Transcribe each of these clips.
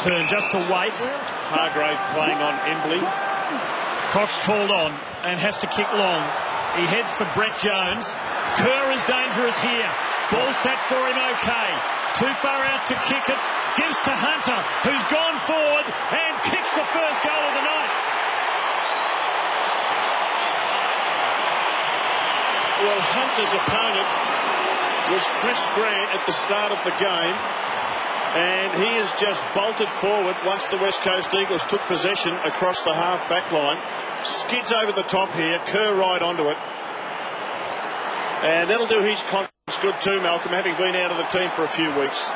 turn just to wait. Hargrave playing on Embley. Cox called on and has to kick long. He heads for Brett Jones. Kerr is dangerous here. Ball set for him okay. Too far out to kick it. Gives to Hunter, who's gone forward and kicks the first goal of the night. Well, Hunter's opponent was Chris Grant at the start of the game, and he has just bolted forward once the West Coast Eagles took possession across the half-back line. Skids over the top here, Kerr right onto it. And that'll do his confidence good too, Malcolm, having been out of the team for a few weeks.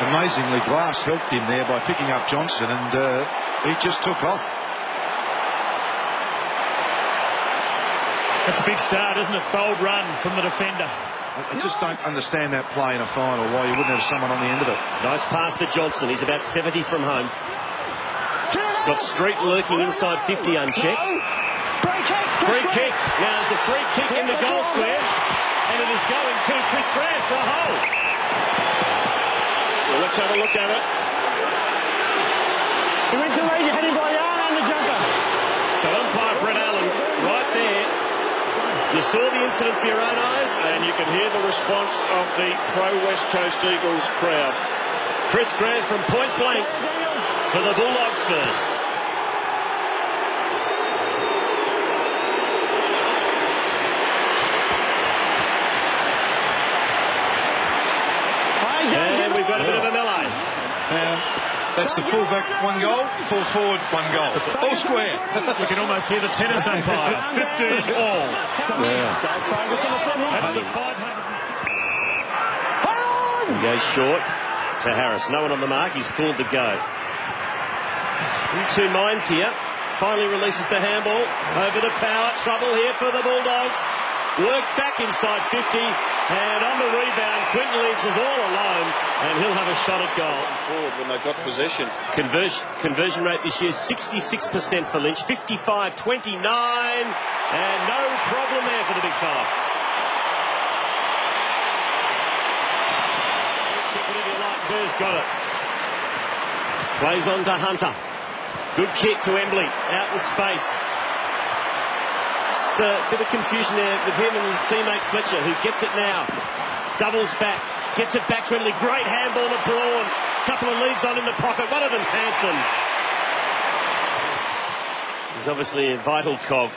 Amazingly, Glass helped him there by picking up Johnson, and he just took off. That's a big start, isn't it? Bold run from the defender. I just don't understand that play in a final, why you wouldn't have someone on the end of it. Nice pass to Johnson. He's about 70 from home. Got Street lurking inside 50 unchecked. Free kick. Now there's a free kick in the goal square, and it is going to Chris Grant for a hole. Well, let's have a look at it. He went to lead, headed by Yarn on the jumper. So umpire Brett Allen right there. You saw the incident for your own eyes, and you can hear the response of the pro-West Coast Eagles crowd. Chris Grant from point blank for the Bulldogs first. And we've got a bit of a melee. That's the fullback, one goal, full forward, one goal. All square. You can almost hear the tennis umpire. 15 all. Yeah. That's the 500. He goes short to Harris. No one on the mark. He's called to go. In two minds here. Finally releases the handball. Over to Power. Trouble here for the Bulldogs. Work back inside 50. And on the rebound, Quinton Leach is all alone. And he'll have a shot at goal. Forward when they got possession. Conversion rate this year 66% for Lynch. 55-29. And no problem there for the Big Five. Whatever you like, Burr's got it. Plays on to Hunter. Good kick to Embley. Out in space. Just a bit of confusion there with him and his teammate Fletcher, who gets it now. Doubles back. Gets it back to Embley. Great handball to Braun. Couple of leads on in the pocket. One of them's Hanson. He's obviously a vital cog.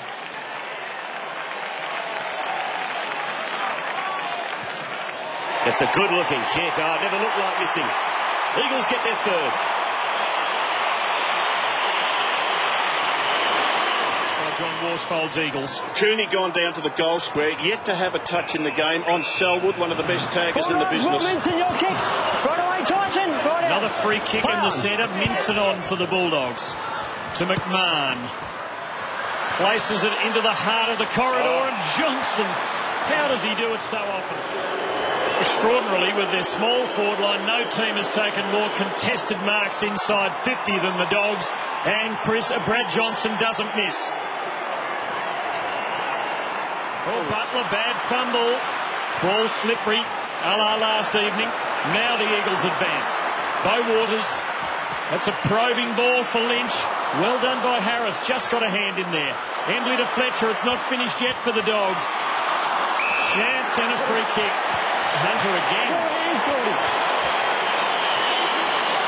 It's a good-looking kick. Oh, it never looked like missing. Eagles get their third. John Worsfold's Eagles. Cooney gone down to the goal square, yet to have a touch in the game on Selwood, one of the best taggers in the business. Another free kick in the centre. Minson on for the Bulldogs. To McMahon. Places it into the heart of the corridor, and Johnson. How does he do it so often? Extraordinarily, with their small forward line, no team has taken more contested marks inside 50 than the Dogs, and Brad Johnson doesn't miss. Oh, Butler, bad fumble. Ball slippery, a la last evening. Now the Eagles advance. Bo Waters. That's a probing ball for Lynch. Well done by Harris. Just got a hand in there. Embley to Fletcher. It's not finished yet for the Dogs. Chance and a free kick. Hunter again.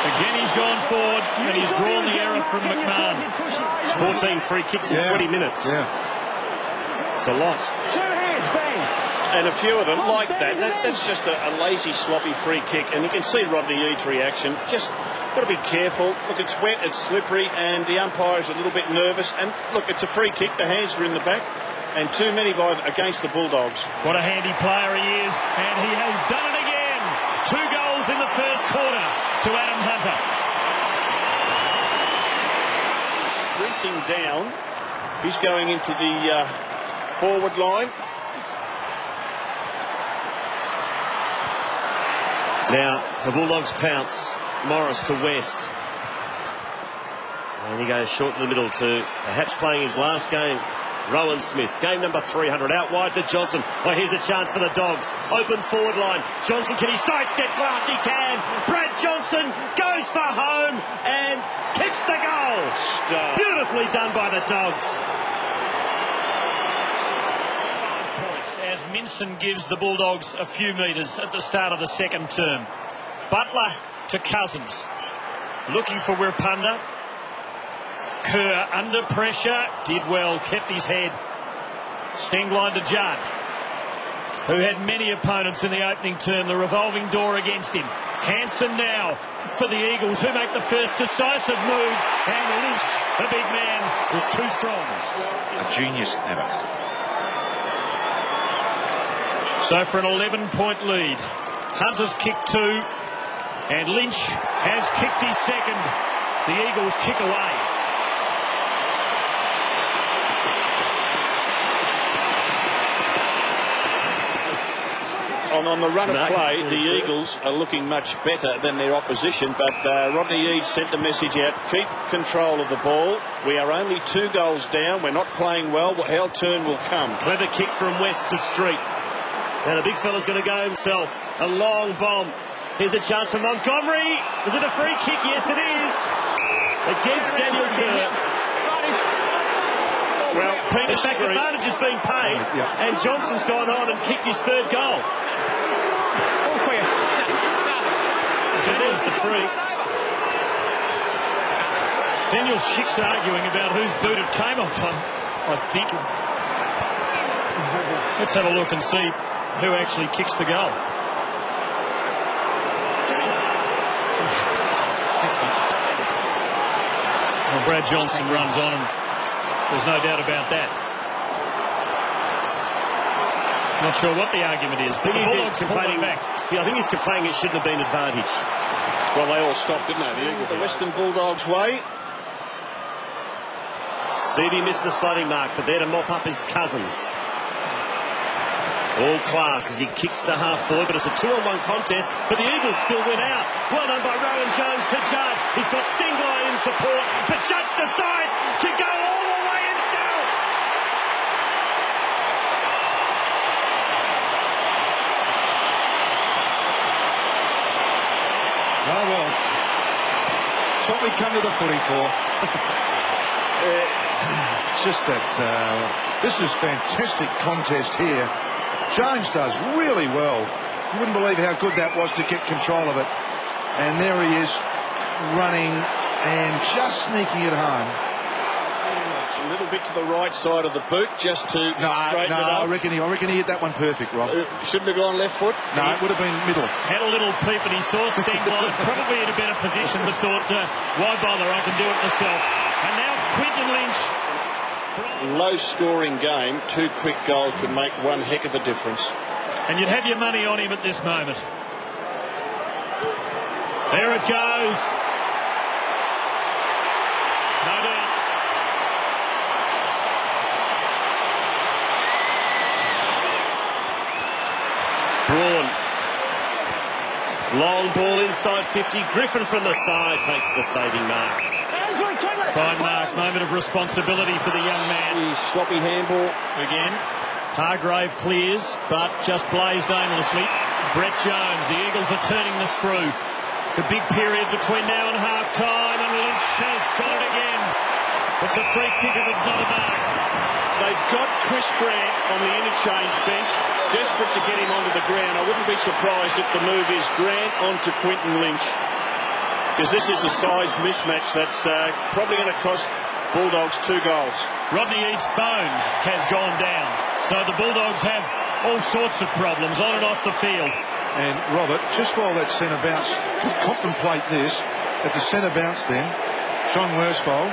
Again he's gone forward, and he's drawn the error from McMahon. 14 free kicks in 20 minutes. Yeah. It's a lot. And a few of them like that. That's just a lazy, sloppy free kick. And you can see Rodney Eade's reaction. Just got to be careful. Look, it's wet, it's slippery, and the umpire's a little bit nervous. And look, it's a free kick. The hands are in the back. And too many against the Bulldogs. What a handy player he is. And he has done it again. 2 goals in the first quarter to Adam Hunter. Sprinting down. He's going into the forward line. Now the Bulldogs pounce. Morris to West. And he goes short in the middle to perhaps playing his last game Rowan Smith, game number 300, out wide to Johnson. Oh, here's a chance for the Dogs. Open forward line. Johnson, can he sidestep Glass? He can. Brad Johnson goes for home and kicks the goal. Beautifully done by the Dogs. 5 points as Minson gives the Bulldogs a few metres at the start of the second term. Butler to Cousins. Looking for Wirpunda. Kerr under pressure, did well, kept his head. Stengline to Judd, who had many opponents in the opening term, the revolving door against him. Hansen now for the Eagles, who make the first decisive move, and Lynch, the big man, was too strong. A genius at it. So for an 11-point lead, Hunter's kicked 2, and Lynch has kicked his second. The Eagles kick away. On the run of play, the Eagles are looking much better than their opposition, but Rodney Eade sent the message out, keep control of the ball. We are only 2 goals down. We're not playing well. Our turn will come. Clever kick from West to Street. And a big fella's going to go himself. A long bomb. Here's a chance for Montgomery. Is it a free kick? Yes, it is. Against Daniel Kerr. Well, In fact, advantage is being paid, and Johnson's gone on and kicked his 3rd goal. So there's the free. Daniel Chick's arguing about whose boot it came off on, I think. Let's have a look and see who actually kicks the goal. Well, Brad Johnson runs on, and there's no doubt about that. Not sure what the argument is, but the Bulldogs complaining back. Yeah, I think he's complaining it shouldn't have been advantage. Well, they all stopped, didn't they? The Western Bulldogs way. Seedy missed the sliding mark, but there to mop up his Cousins. All class as he kicks to half forward, but it's a 2-on-1 contest, but the Eagles still win out. Well done by Rowan Jones to Judd. He's got Stengline in support, but Judd decides to go all the way himself. Oh, well. It's what we come to the footy for. It's just that this is fantastic contest here. Jones does really well. You wouldn't believe how good that was to get control of it. And there he is, running and just sneaking it home. A little bit to the right side of the boot, just to straighten it up. I reckon he hit that one perfect, Rob. Shouldn't have gone left foot. No, it would have been middle. Had a little peep and he saw Stengline probably in a better position, but thought, why bother, I can do it myself. And now Quinton Lynch. Low-scoring game, 2 quick goals could make one heck of a difference. And you'd have your money on him at this moment. There it goes. No doubt. Braun. Long ball inside 50. Griffin from the side takes the saving mark. Fine mark, moment of responsibility for the young man. Sloppy handball Again, Hargrave clears, but just blazed aimlessly. Brett Jones, the Eagles are turning the screw. The big period between now and half-time, and Lynch has got it again. It's a free kick if it's not a mark. They've got Chris Grant on the interchange bench, desperate to get him onto the ground. I wouldn't be surprised if the move is Grant onto Quinton Lynch, because this is a size mismatch that's probably going to cost Bulldogs 2 goals. Rodney Eade's phone has gone down, so the Bulldogs have all sorts of problems on and off the field. And Robert, just while that centre bounce, contemplate this, at the centre bounce then, John Worsfold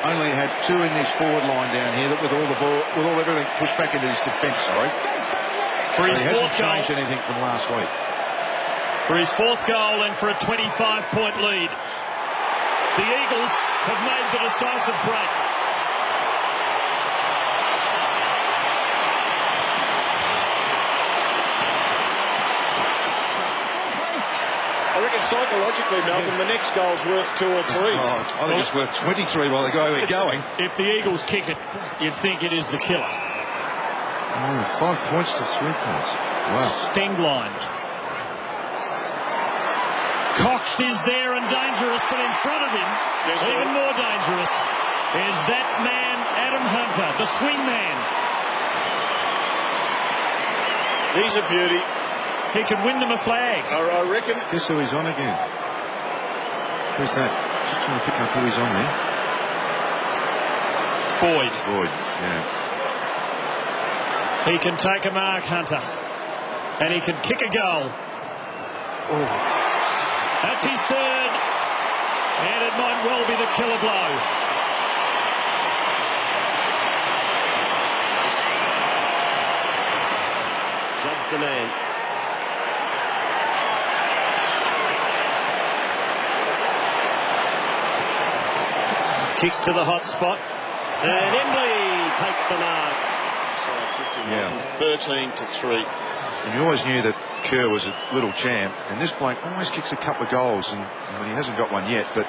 only had 2 in this forward line down here, that with all the ball, with all everything pushed back into his defence, sorry. For his he hasn't fourth changed goal, anything from last week. for his 4th goal and for a 25-point lead. The Eagles have made the decisive break. I reckon reckon psychologically, Malcolm, the next goal's worth 2 or 3. I think it's worth 23 while the guy we're going. If the Eagles kick it, you'd think it is the killer. 5 points to 3 points. Wow. Stengline. Cox is there and dangerous, but in front of him, even more dangerous, is that man, Adam Hunter, the swing man. He's a beauty. He could win them a flag. I reckon. Guess who he's on again? Who's that? Just trying to pick up who he's on there. Boyd. Boyd, yeah. He can take a mark, Hunter. And he can kick a goal. Oh. That's his third. And it might well be the killer blow. Judd's the man. Kicks to the hot spot. And Embley takes the mark. Yeah. 13-3. And you always knew that Kerr was a little champ, and this bloke always kicks a couple of goals, and he hasn't got one yet, but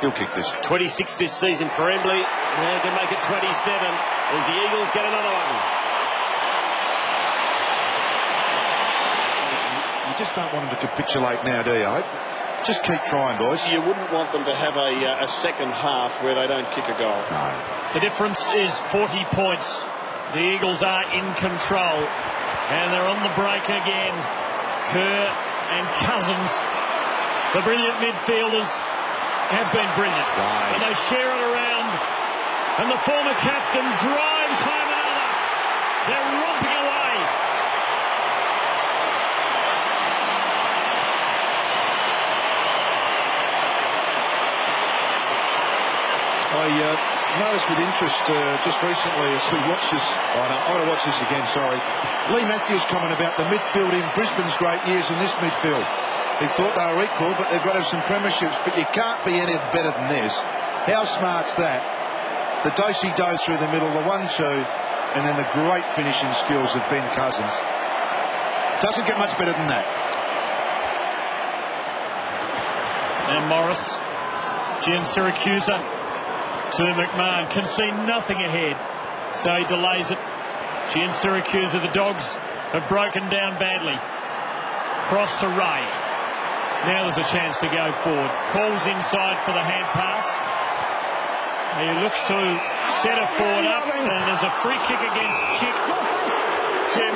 he'll kick this. 26 this season for Embley. They can make it 27 as the Eagles get another one. You just don't want them to capitulate now, do you? Just keep trying, boys. You wouldn't want them to have a second half where they don't kick a goal. No. The difference is 40 points. The Eagles are in control. And they're on the break again. Kerr and Cousins, the brilliant midfielders, have been brilliant. Right. And they share it around. And the former captain drives home another. They're romping away. I noticed with interest just recently as we watched this. I want to watch this again, sorry. Lee Matthews comment about the midfield in Brisbane's great years in this midfield. He thought they were equal, but they've got to have some premierships. But you can't be any better than this. How smart's that? The do-si-do through the middle, the 1-2, and then the great finishing skills of Ben Cousins. Doesn't get much better than that. And Morris, Gian Siracusa to McMahon, can see nothing ahead, so he delays it. Gian Siracusa, the Dogs have broken down badly. Cross to Ray. Now there's a chance to go forward. Calls inside for the hand pass. He looks to set a forward up, and there's a free kick against Chick. Tim,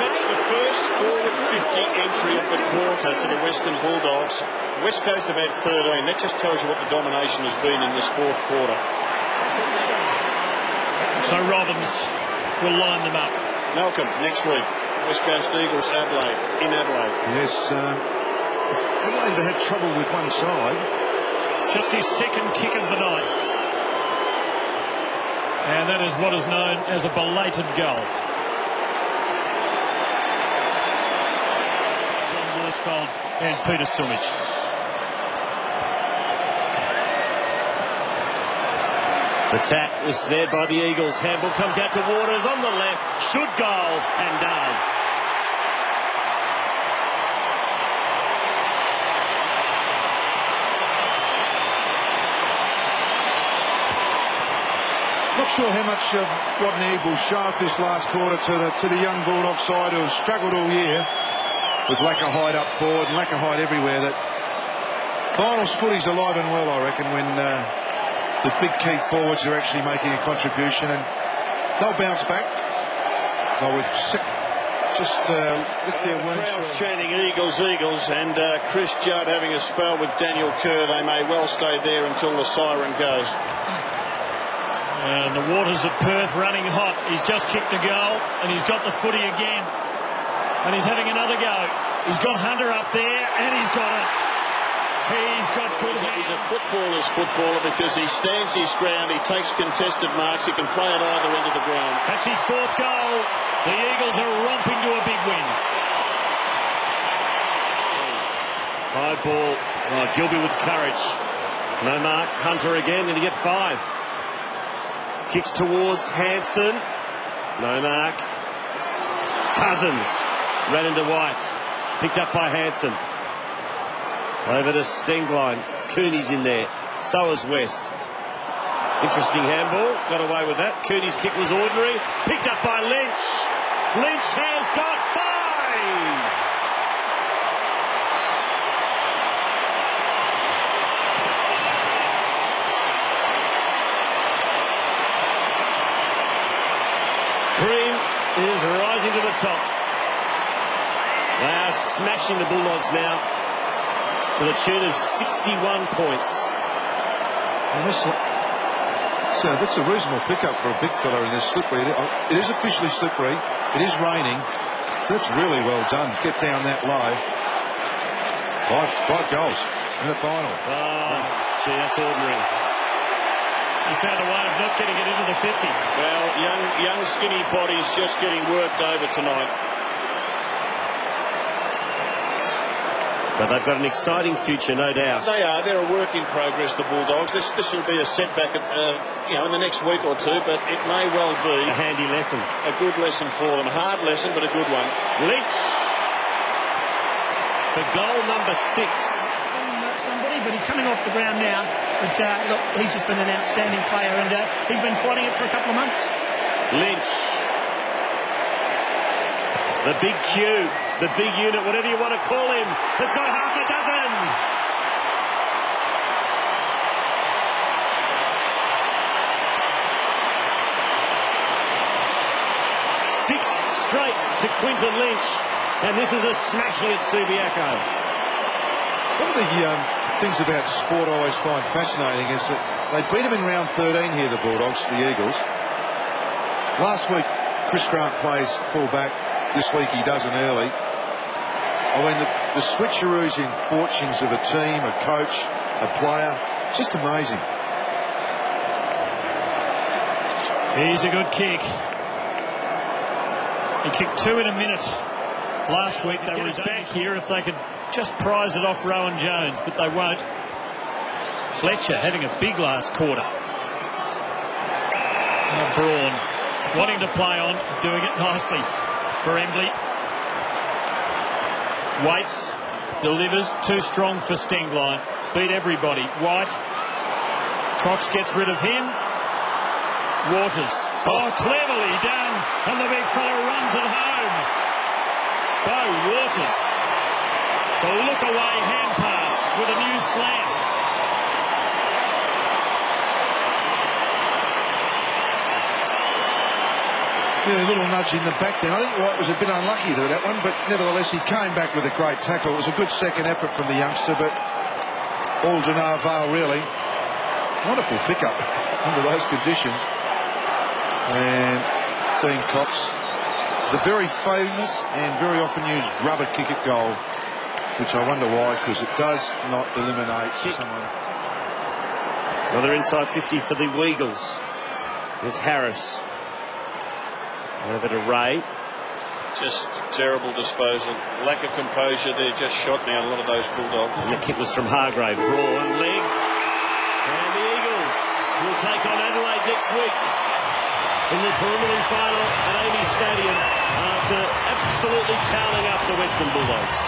that's the first forward 50 entry of the quarter to the Western Bulldogs. West Coast have had 13. That just tells you what the domination has been in this fourth quarter. So Robbins will line them up. Malcolm, next week, West Coast Eagles, Adelaide, in Adelaide. Yes, Adelaide had trouble with one side. Just his second kick of the night. And that is what is known as a belated goal. John Worsfold and Peter Sumich. The tap was snared by the Eagles. Handball comes out to Waters on the left. Should go and does. Not sure how much of Rodney will show up this last quarter to the young Bulldog side who have struggled all year with lack of height up forward and lack of height everywhere. That finals footy's alive and well, I reckon, when the big key forwards are actually making a contribution, and they'll bounce back. Well, we've just lit their wounds. Crowds chanting Eagles, Eagles, and Chris Judd having a spell with Daniel Kerr. They may well stay there until the siren goes. And the Waters of Perth running hot. He's just kicked a goal, and he's got the footy again. And he's having another go. He's got Hunter up there, and he's got it. He's got good hands. He's a footballer's footballer because he stands his ground, he takes contested marks, he can play at either end of the ground. That's his fourth goal. The Eagles are romping to a big win. High ball. Oh, Gilby with courage. No mark. Hunter again, and he get 5. Kicks towards Hanson. No mark. Cousins ran into White. Picked up by Hanson. Over to Stengline. Cooney's in there. So is West. Interesting handball. Got away with that. Cooney's kick was ordinary. Picked up by Lynch. Lynch has got 5. Green is rising to the top. They are smashing the Bulldogs now to the tune of 61 points. So that's a reasonable pickup for a big fella in this slippery. It is officially slippery. It is raining. That's really well done. Get down that low. Five goals in the final. Oh, gee, that's ordinary. He found a way of not getting it into the 50. Well, young skinny body's just getting worked over tonight. But they've got an exciting future, no doubt. They are. They're a work in progress, the Bulldogs. This will be a setback, in the next week or two, but it may well be a handy lesson. A good lesson for them. Hard lesson, but a good one. Lynch for goal number 6. Somebody, but he's coming off the ground now. But look, he's just been an outstanding player, and he's been fighting it for a couple of months. Lynch, the big Q, the big unit, whatever you want to call him, has got half a dozen. Six straight to Quinton Lynch, and this is a smashing at Subiaco. One of the things about sport I always find fascinating is that they beat them in round 13 here, the Bulldogs, the Eagles. Last week, Chris Grant plays full-back. This week he doesn't early. I mean, the switcheroos in fortunes of a team, a coach, a player, just amazing. Here's a good kick. He kicked 2 in a minute. Last week they were back here if they could just prize it off Rowan Jones, but they won't. Fletcher having a big last quarter. Braun wanting to play on, doing it nicely for Embley. Waits, delivers, too strong for Stengline. Beat everybody. White. Cox gets rid of him. Waters. Oh, cleverly done. And the big fella runs it home. Bo Waters. The look away hand pass with a new slant. Yeah, a little nudge in the back then. I think White was a bit unlucky with that one, but nevertheless he came back with a great tackle. It was a good second effort from the youngster, but all to no avail really. Wonderful pickup under those conditions. And Dean Cox, the very famous and very often used rubber kick at goal, which I wonder why, because it does not eliminate someone. Another inside 50 for the Weagles. There's Harris. Over to Ray. Just terrible disposal. Lack of composure there. Just shot now a lot of those Bulldogs. And the kick was from Hargrave. Braun legs. And the Eagles will take on Adelaide next week in the preliminary final at AAMI Stadium after absolutely toweling up the Western Bulldogs.